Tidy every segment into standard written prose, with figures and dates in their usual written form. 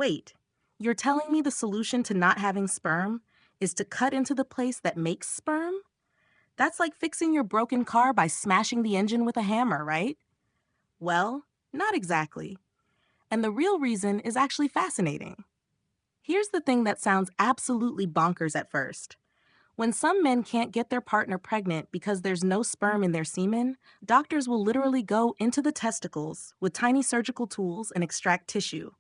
Wait, you're telling me the solution to not having sperm is to cut into the place that makes sperm? That's like fixing your broken car by smashing the engine with a hammer, right? Well, not exactly. And the real reason is actually fascinating. Here's the thing that sounds absolutely bonkers at first. When some men can't get their partner pregnant because there's no sperm in their semen, doctors will literally go into the testicles with tiny surgical tools and extract tissue.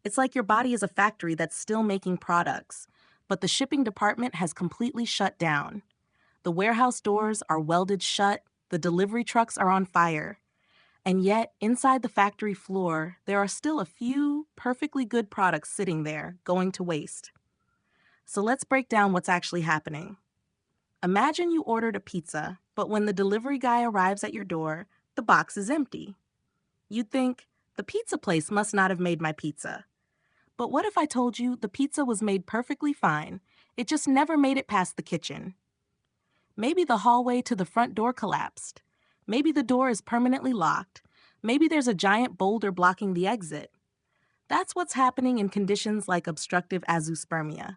It's like your body is a factory that's still making products, but the shipping department has completely shut down. The warehouse doors are welded shut, the delivery trucks are on fire. And yet, inside the factory floor, there are still a few perfectly good products sitting there, going to waste. So let's break down what's actually happening. Imagine you ordered a pizza, but when the delivery guy arrives at your door, the box is empty. You'd think, the pizza place must not have made my pizza. But what if I told you the pizza was made perfectly fine, it just never made it past the kitchen? Maybe the hallway to the front door collapsed. Maybe the door is permanently locked. Maybe there's a giant boulder blocking the exit. That's what's happening in conditions like obstructive azoospermia.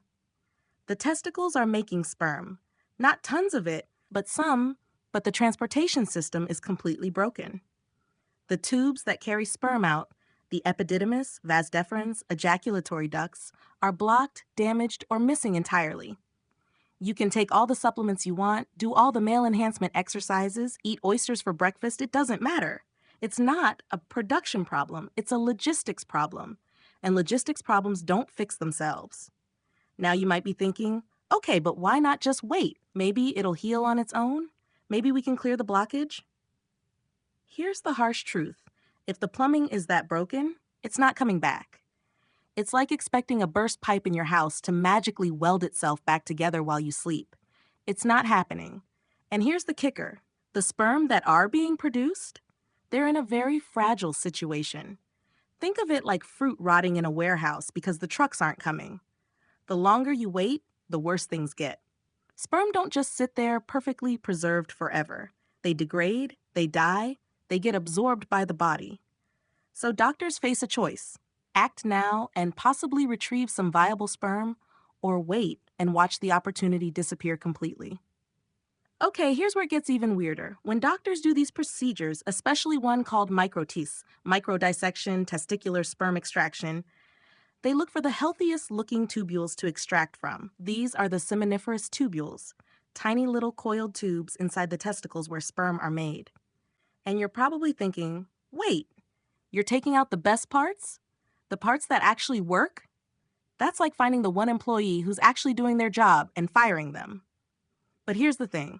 The testicles are making sperm. Not tons of it, but some, but the transportation system is completely broken. The tubes that carry sperm out, the epididymis, vas deferens, ejaculatory ducts, are blocked, damaged, or missing entirely. You can take all the supplements you want, do all the male enhancement exercises, eat oysters for breakfast, it doesn't matter. It's not a production problem, it's a logistics problem. And logistics problems don't fix themselves. Now you might be thinking, okay, but why not just wait? Maybe it'll heal on its own? Maybe we can clear the blockage? Here's the harsh truth. If the plumbing is that broken, it's not coming back. It's like expecting a burst pipe in your house to magically weld itself back together while you sleep. It's not happening. And here's the kicker. The sperm that are being produced, they're in a very fragile situation. Think of it like fruit rotting in a warehouse because the trucks aren't coming. The longer you wait, the worse things get. Sperm don't just sit there perfectly preserved forever. They degrade, they die, they get absorbed by the body. So doctors face a choice. Act now and possibly retrieve some viable sperm, or wait and watch the opportunity disappear completely. Okay, here's where it gets even weirder. When doctors do these procedures, especially one called microtease, microdissection, testicular sperm extraction, they look for the healthiest looking tubules to extract from. These are the seminiferous tubules, tiny little coiled tubes inside the testicles where sperm are made. And you're probably thinking, wait, you're taking out the best parts? The parts that actually work? That's like finding the one employee who's actually doing their job and firing them. But here's the thing.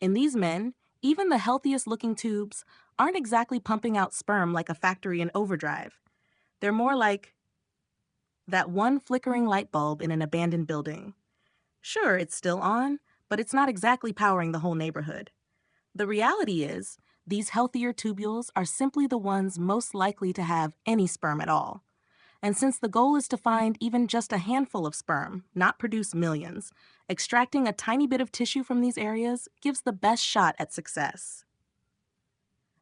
In these men, even the healthiest looking tubes aren't exactly pumping out sperm like a factory in overdrive. They're more like that one flickering light bulb in an abandoned building. Sure, it's still on, but it's not exactly powering the whole neighborhood. The reality is, these healthier tubules are simply the ones most likely to have any sperm at all. And since the goal is to find even just a handful of sperm, not produce millions, extracting a tiny bit of tissue from these areas gives the best shot at success.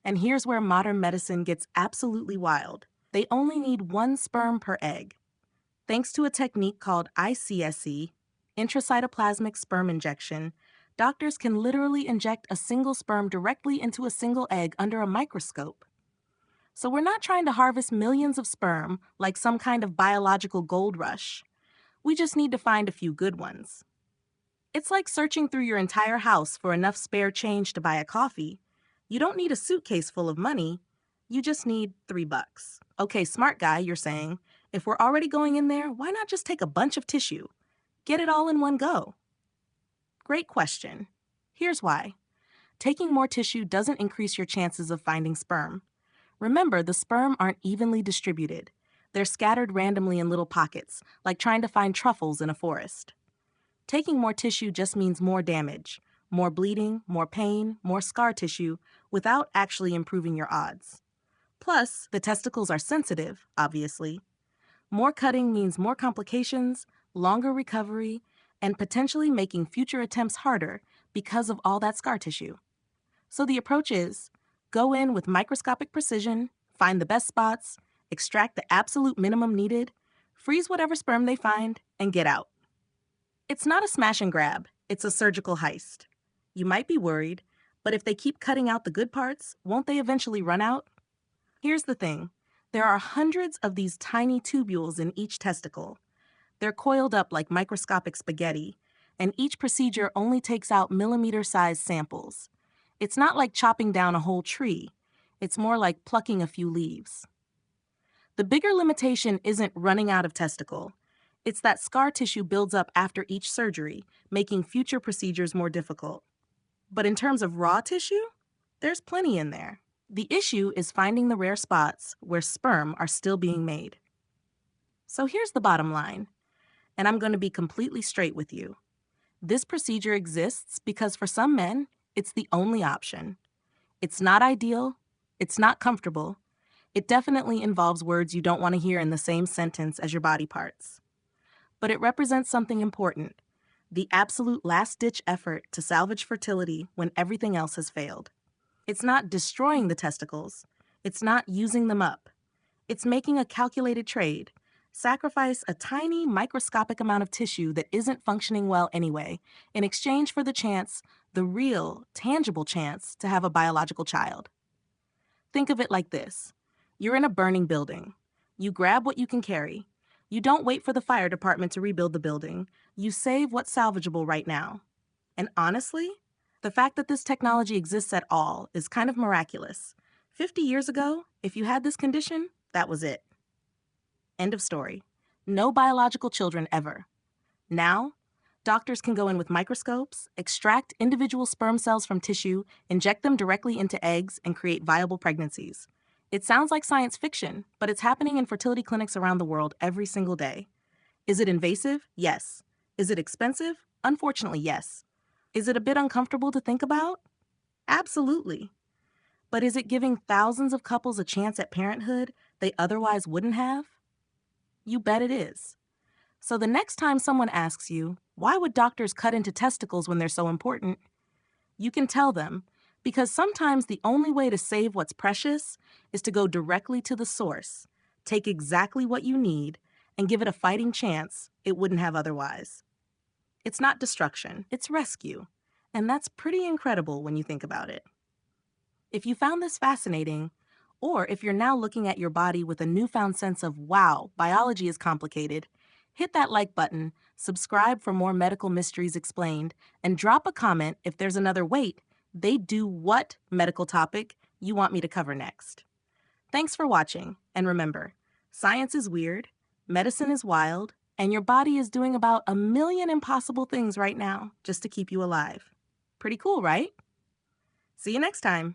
And here's where modern medicine gets absolutely wild. They only need one sperm per egg. Thanks to a technique called ICSE, intracytoplasmic sperm injection, doctors can literally inject a single sperm directly into a single egg under a microscope. So we're not trying to harvest millions of sperm like some kind of biological gold rush. We just need to find a few good ones. It's like searching through your entire house for enough spare change to buy a coffee. You don't need a suitcase full of money. You just need $3. Okay, smart guy, you're saying. If we're already going in there, why not just take a bunch of tissue? Get it all in one go. Great question. Here's why. Taking more tissue doesn't increase your chances of finding sperm. Remember, the sperm aren't evenly distributed. They're scattered randomly in little pockets, like trying to find truffles in a forest. Taking more tissue just means more damage, more bleeding, more pain, more scar tissue, without actually improving your odds. Plus, the testicles are sensitive, obviously. More cutting means more complications, longer recovery, and potentially making future attempts harder because of all that scar tissue. So the approach is, go in with microscopic precision, find the best spots, extract the absolute minimum needed, freeze whatever sperm they find, and get out. It's not a smash and grab, it's a surgical heist. You might be worried, but if they keep cutting out the good parts, won't they eventually run out? Here's the thing. There are hundreds of these tiny tubules in each testicle. They're coiled up like microscopic spaghetti, and each procedure only takes out millimeter-sized samples. It's not like chopping down a whole tree. It's more like plucking a few leaves. The bigger limitation isn't running out of testicle. It's that scar tissue builds up after each surgery, making future procedures more difficult. But in terms of raw tissue, there's plenty in there. The issue is finding the rare spots where sperm are still being made. So here's the bottom line, and I'm going to be completely straight with you. This procedure exists because for some men, it's the only option. It's not ideal, it's not comfortable. It definitely involves words you don't want to hear in the same sentence as your body parts. But it represents something important, the absolute last-ditch effort to salvage fertility when everything else has failed. It's not destroying the testicles. It's not using them up. It's making a calculated trade. Sacrifice a tiny, microscopic amount of tissue that isn't functioning well anyway, in exchange for the chance, the real, tangible chance, to have a biological child. Think of it like this. You're in a burning building. You grab what you can carry. You don't wait for the fire department to rebuild the building. You save what's salvageable right now. And honestly, the fact that this technology exists at all is kind of miraculous. 50 years ago, if you had this condition, that was it. End of story. No biological children ever. Now, doctors can go in with microscopes, extract individual sperm cells from tissue, inject them directly into eggs, and create viable pregnancies. It sounds like science fiction, but it's happening in fertility clinics around the world every single day. Is it invasive? Yes. Is it expensive? Unfortunately, yes. Is it a bit uncomfortable to think about? Absolutely. But is it giving thousands of couples a chance at parenthood they otherwise wouldn't have? You bet it is. So the next time someone asks you, why would doctors cut into testicles when they're so important? You can tell them, because sometimes the only way to save what's precious is to go directly to the source, take exactly what you need, and give it a fighting chance it wouldn't have otherwise. It's not destruction, it's rescue. And that's pretty incredible when you think about it. If you found this fascinating, or if you're now looking at your body with a newfound sense of, wow, biology is complicated, hit that like button, subscribe for more medical mysteries explained, and drop a comment if there's another wait, they do what medical topic you want me to cover next. Thanks for watching, and remember, science is weird, medicine is wild, and your body is doing about 1,000,000 impossible things right now just to keep you alive. Pretty cool, right? See you next time.